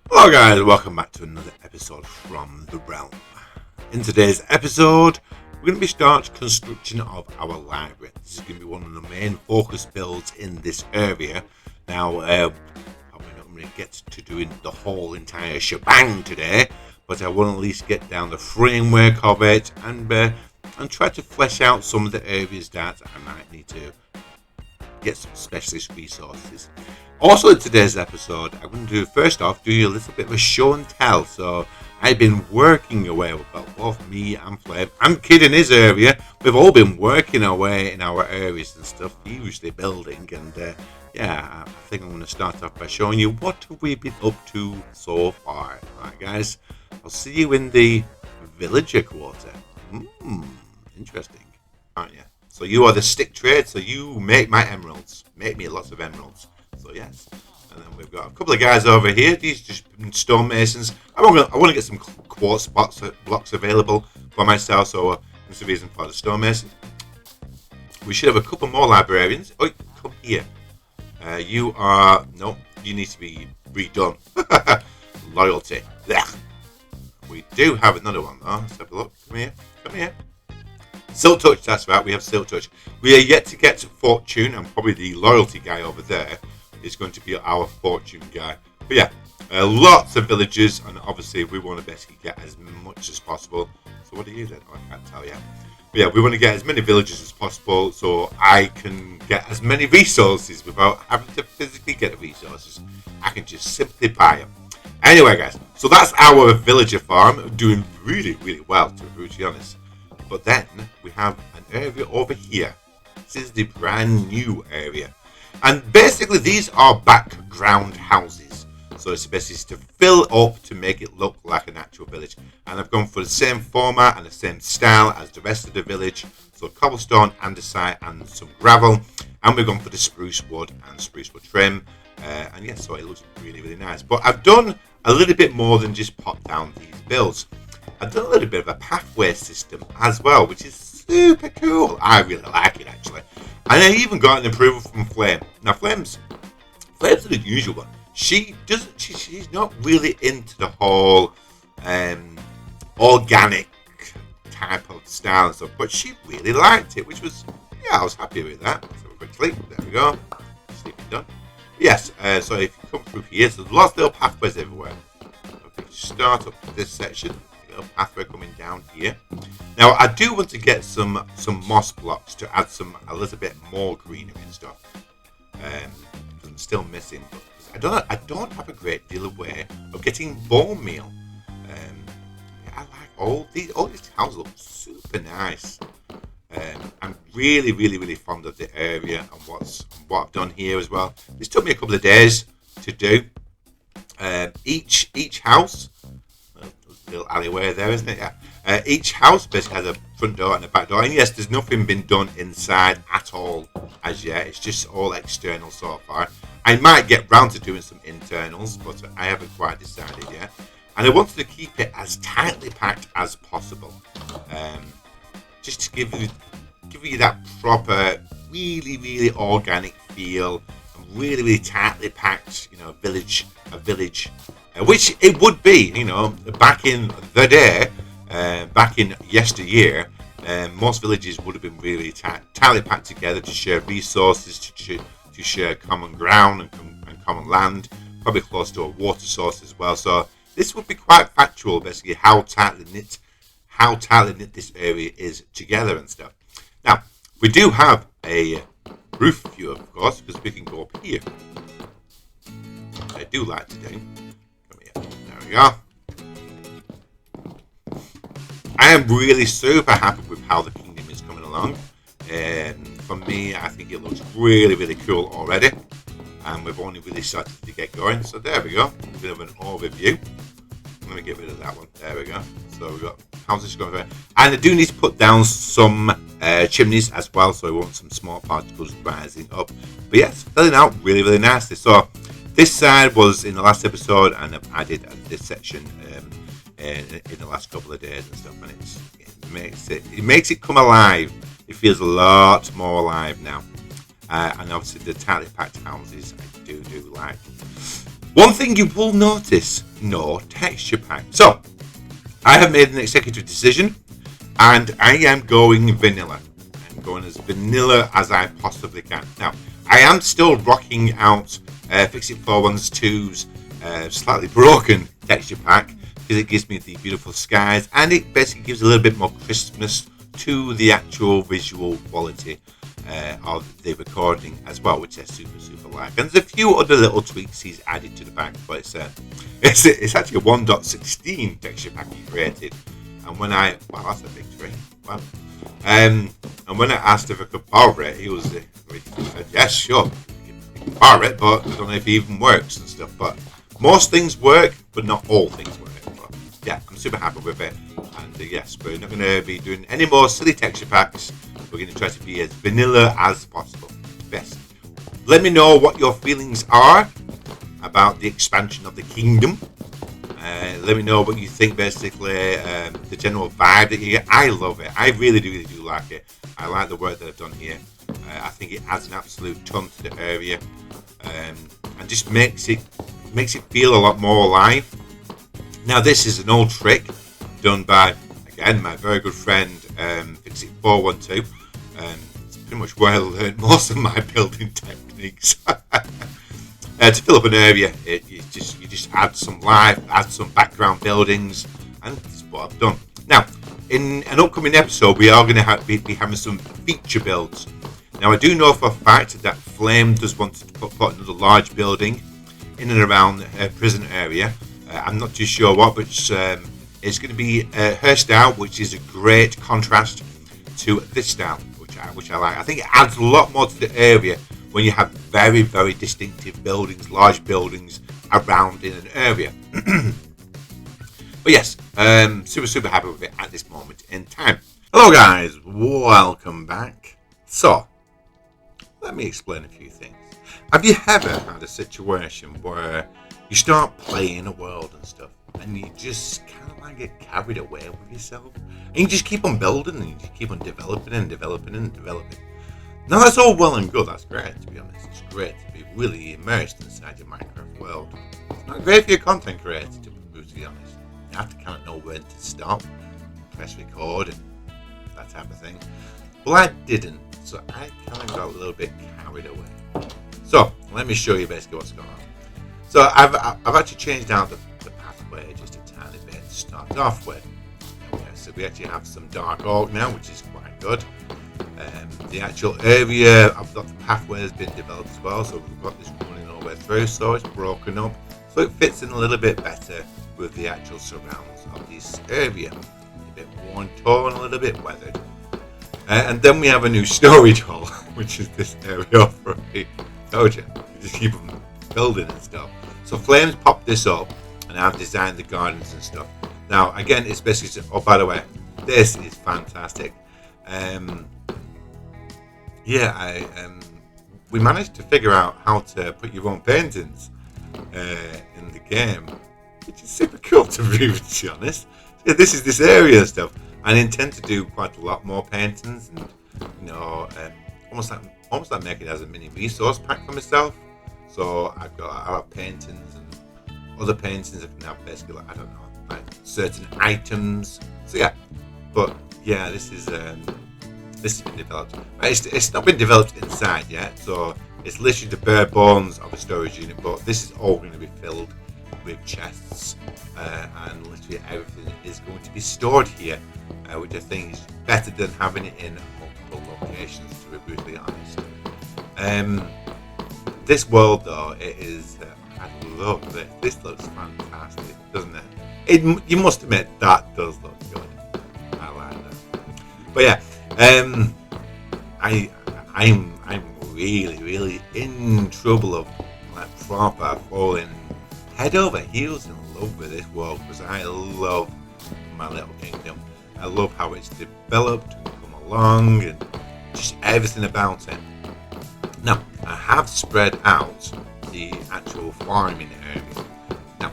Hello guys, welcome back to another episode from The Realm. In today's episode, we're going to be starting construction of our library. This is going to be one of the main focus builds in this area. Now, probably not going to get to doing the whole entire shebang today, but I want to at least get down the framework of it and try to flesh out some of the areas that I might need to get some specialist resources. Also in today's episode, I'm going to first off do you a little bit of a show and tell. So I've been working away, well, both me and Flame and Kid in his area. We've all been working away in our areas and stuff, usually building. And I think I'm going to start off by showing you what we've been up to so far. Alright guys, I'll see you in the villager quarter. Interesting, aren't you? So you are the stick trade, so you make my emeralds. Make me lots of emeralds. So yes. And then we've got a couple of guys over here. These just stonemasons. I want to get some quartz blocks available for myself, so that's the reason for the stonemasons. We should have a couple more librarians. Oh, come here. You need to be redone. Loyalty. Blech. We do have another one though. Let's have a look. Come here. Silk Touch, that's right, we have Silk Touch. We are yet to get to Fortune, and probably the loyalty guy over there is going to be our Fortune guy. But yeah, lots of villagers, and obviously we want to basically get as much as possible. So what are you then? Oh, I can't tell yet. But yeah, we want to get as many villagers as possible so I can get as many resources without having to physically get the resources. I can just simply buy them. Anyway guys, so that's our villager farm, doing really, really well, to be brutally honest. But then we have an area over here. This is the brand new area. And basically these are background houses. So it's basically to fill up to make it look like an actual village. And I've gone for the same format and the same style as the rest of the village. So cobblestone, andesite and some gravel. And we've gone for the spruce wood and spruce wood trim. So it looks really, really nice. But I've done a little bit more than just pop down these builds. I've done a little bit of a pathway system as well, which is super cool. I really like it actually. And I even got an approval from Flame. Now Flame's an unusual one. She's not really into the whole organic type of style and stuff, but she really liked it, which was, I was happy with that. Let's have a quick sleep. There we go. Sleeping done. Yes, so if you come through here, so there's lots of little pathways everywhere. Okay, start up this section. Pathway coming down here. Now I do want to get some moss blocks to add a little bit more greenery and stuff. Because I'm still missing. But I don't have a great deal of way of getting bone meal. I like all these houses look super nice. I'm really, really, really fond of the area and what I've done here as well. This took me a couple of days to do. Each house. Little alleyway there, isn't it? Yeah. Each house basically has a front door and a back door, and yes, there's nothing been done inside at all as yet. It's just all external so far. I might get round to doing some internals, but I haven't quite decided yet. And I wanted to keep it as tightly packed as possible, just to give you that proper, really, really organic feel, and really, really tightly packed, a village. Which it would be, back in the day, back in yesteryear, most villages would have been really tightly packed together to share resources, to share common ground and common land, probably close to a water source as well. So this would be quite factual, basically, how tightly knit this area is together and stuff. Now, we do have a roof view, of course, because we can go up here. I do like to do. There we go. I am really super happy with how the kingdom is coming along. For me, I think it looks really, really cool already. And we've only really started to get going. So there we go. A bit of an overview. Let me get rid of that one. There we go. So we've got houses going there. And I do need to put down some chimneys as well. So we want some small particles rising up. But yes, filling out really, really nicely. So this side was in the last episode, and I've added this section in the last couple of days and stuff, and it makes it come alive. It feels a lot more alive now, and obviously the tightly packed houses I do like. One thing you will notice, no texture pack. So, I have made an executive decision, and I am going vanilla. I'm going as vanilla as I possibly can. Now, I am still rocking out Fixit 412's slightly broken texture pack, because it gives me the beautiful skies, and it basically gives a little bit more crispness to the actual visual quality of the recording as well, which I super like. And there's a few other little tweaks he's added to the back, but it's actually a 1.16 texture pack he created. And when that's a big tree. Wow. And when I asked if I could borrow it, he said, yes, sure, you can borrow it, but I don't know if it even works and stuff. But most things work, but not all things work. But yeah, I'm super happy with it. And yes, we're not going to be doing any more silly texture packs. We're going to try to be as vanilla as possible. Yes. Let me know what your feelings are about the expansion of the kingdom. Let me know what you think, basically, the general vibe that you get. I love it. I really do like it. I like the work that I've done here. I think it adds an absolute ton to the area, and just makes it feel a lot more alive. Now, this is an old trick done by, again, my very good friend Fixit 412. It's pretty much where I learned most of my building techniques. To fill up an area, you just add some life, add some background buildings, and that's what I've done. Now, in an upcoming episode, we are going to be having some feature builds. Now, I do know for a fact that Flame does want to put another large building in and around the prison area. I'm not too sure what, but it's going to be her style, which is a great contrast to this style, which I like. I think it adds a lot more to the area when you have very, very distinctive buildings, large buildings around in an area. But yes, super happy with it at this moment in time. Hello guys, welcome back. So, let me explain a few things. Have you ever had a situation where you start playing a world and stuff, and you just kind of like get carried away with yourself, and you just keep on building, and you just keep on developing. Now, that's all well and good. That's great, to be honest. It's great to be really immersed inside your Minecraft world. It's not great for your content creator, to be honest. You have to kind of know when to stop, press record, and that type of thing. Well, I didn't, so I kind of got a little bit carried away. So, let me show you basically what's going on. So, I've actually changed out the pathway just a tiny bit to start off with. Okay, so we actually have some dark oak now, which is quite good. The actual area of the pathway has been developed as well, so we've got this running all the way through, so it's broken up, so it fits in a little bit better with the actual surrounds of this area. A bit worn, torn, a little bit weathered. And then we have a new storage hall, which is this area over here. Told you, just keep on building and stuff. So Flames popped this up, and I've designed the gardens and stuff. Now, again, it's basically, oh, by the way, this is fantastic. We managed to figure out how to put your own paintings in the game, which is super cool to be honest. Yeah, this is this area and stuff. I intend to do quite a lot more paintings, and almost like making it as a mini resource pack for myself. So I have paintings and other paintings I can have basically, like, I don't know, like certain items. So yeah, but yeah, this has been developed. It's not been developed inside yet, so it's literally the bare bones of a storage unit. But this is all going to be filled with chests, and literally everything is going to be stored here, which I think is better than having it in multiple locations, to be brutally honest. This world, though, it is. I love it. This looks fantastic, doesn't it? You must admit that does look good. I like that. But yeah. I'm really in trouble of like proper falling head over heels in love with this world, because I love my little kingdom. I love how it's developed and come along and just everything about it. Now, I have spread out the actual farming area. Now,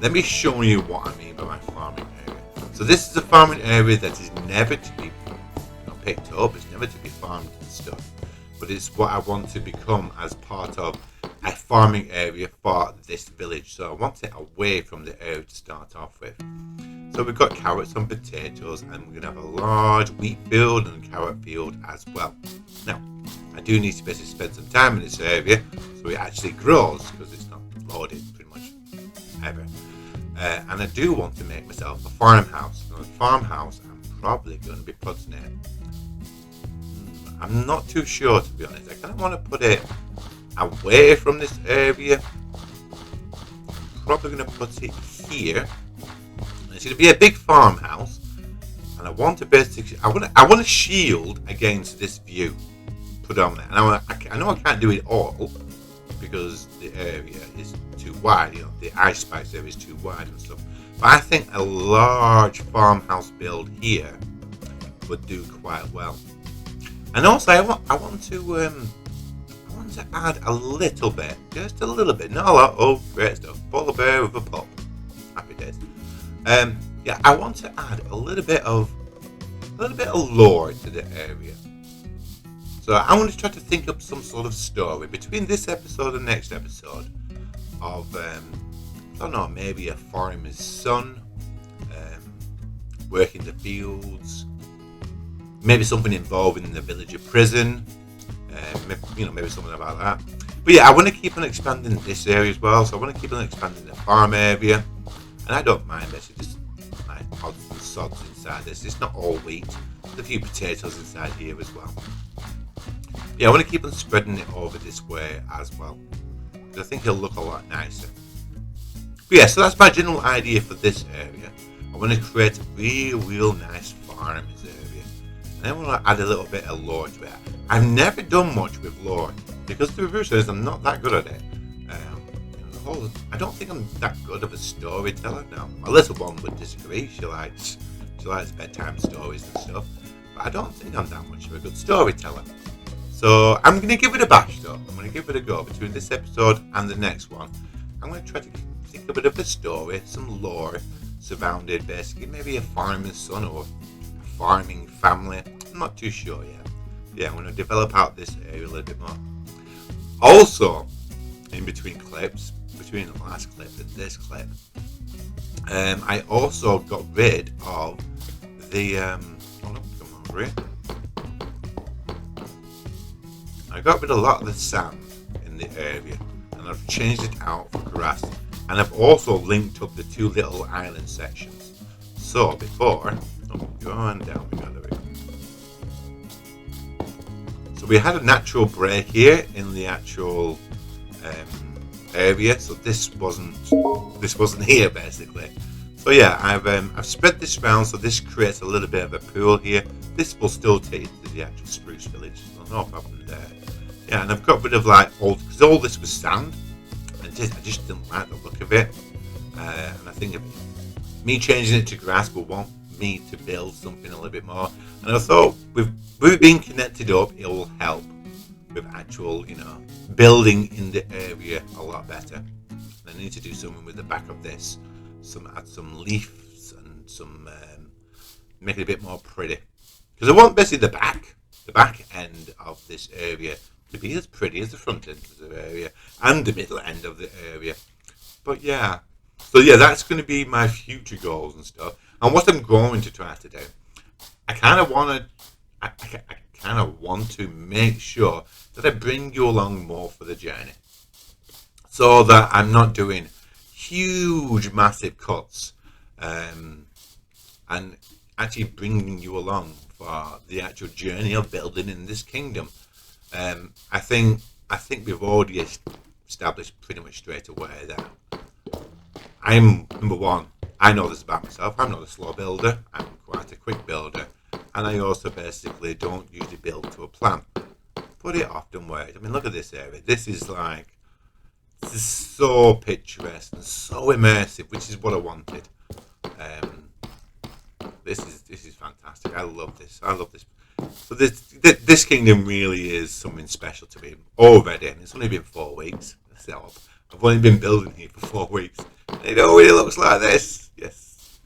let me show you what I mean by my farming area. So this is a farming area that is never to be picked up, it's never to be farmed and stuff, but it's what I want to become as part of a farming area for this village. So I want it away from the area to start off with. So we've got carrots and potatoes, and we're going to have a large wheat field and carrot field as well. Now, I do need to basically spend some time in this area so it actually grows, because it's not loaded pretty much ever. And I do want to make myself a farmhouse. Now, a farmhouse, I'm probably going to be putting it. I'm not too sure, to be honest. I kind of want to put it away from this area. Probably going to put it here. It's going to be a big farmhouse, and I want to basically, I want to shield against this view predominantly. And I know I can't do it all because the area is too wide. You know, the ice spice area is too wide and stuff. But I think a large farmhouse build here would do quite well. And also, I want to add a little bit, just a little bit, not a lot. Oh, great stuff! Polar bear with a pup. Happy days. Yeah, I want to add a little bit of lore to the area. So I want to try to think up some sort of story between this episode and next episode of I don't know, maybe a farmer's son working the fields, maybe something involving the villager prison, maybe something about that. But yeah, I want to keep on expanding this area as well. So I want to keep on expanding the farm area. And I don't mind this, it's just like odds and sods inside this. It's not all wheat, there's a few potatoes inside here as well. Yeah, I want to keep on spreading it over this way as well, because I think it'll look a lot nicer. But yeah, so that's my general idea for this area. I want to create a real nice farmers area. And I want to add a little bit of lore to it. I've never done much with lore, because the truth is I'm not that good at it. I don't think I'm that good of a storyteller now. My little one would disagree. She likes bedtime stories and stuff, but I don't think I'm that much of a good storyteller. So I'm going to give it a bash though. I'm going to give it a go between this episode and the next one. I'm going to try to think a bit of a story, some lore surrounded basically maybe a farmer's son or a farming family. I'm not too sure yet. Yeah, I'm going to develop out this area a little bit more. Also, in between clips, between the last clip and this clip, I also got rid of the hold on, come over here. I got rid of a lot of the sand in the area, and I've changed it out for grass, and I've also linked up the two little island sections. So before, going down, we got it. So we had a natural break here in the actual area, so this wasn't here basically. So yeah, I've spread this around, so this creates a little bit of a pool here. This will still take to the actual spruce village, so no problem there. Yeah, and I've got rid of like because all this was sand, and I just didn't like the look of it. And I think me changing it to grass will want me to build something a little bit more. And I thought with being connected up, it will help with actual, building in the area a lot better. And I need to do something with the back of this. Add some leaves and some make it a bit more pretty. Because I want basically the back end of this area to be as pretty as the front end of the area and the middle end of the area. But yeah, so yeah, that's going to be my future goals and stuff. And what I'm going to try to do, I kind of want to make sure that I bring you along more for the journey, so that I'm not doing huge, massive cuts, and actually bringing you along for the actual journey of building in this kingdom. I think we've already established pretty much straight away that I'm, number one, I know this about myself, I'm not a slow builder, I'm quite a quick builder, and I also basically don't usually build to a plan, but it often works. I mean, look at this area, this is so picturesque and so immersive, which is what I wanted. This is fantastic. I love this. So this kingdom really is something special to me already, and it's only been 4 weeks. So I've only been building here for 4 weeks, and it already looks like this. Yes,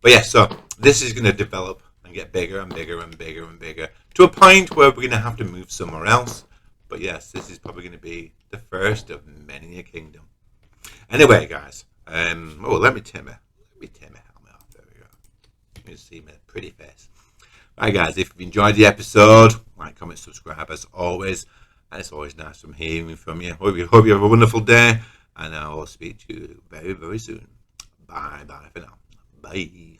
but yeah. So this is going to develop and get bigger and bigger and bigger and bigger to a point where we're going to have to move somewhere else. But yes, this is probably going to be the first of many a kingdom. Anyway, guys, let me take my helmet off. There we go. You can see my pretty face. Right, guys, if you've enjoyed the episode, like, comment, subscribe as always. And it's always nice from hearing from you. Hope you have a wonderful day. And I will speak to you very, very soon. Bye for now. Bye.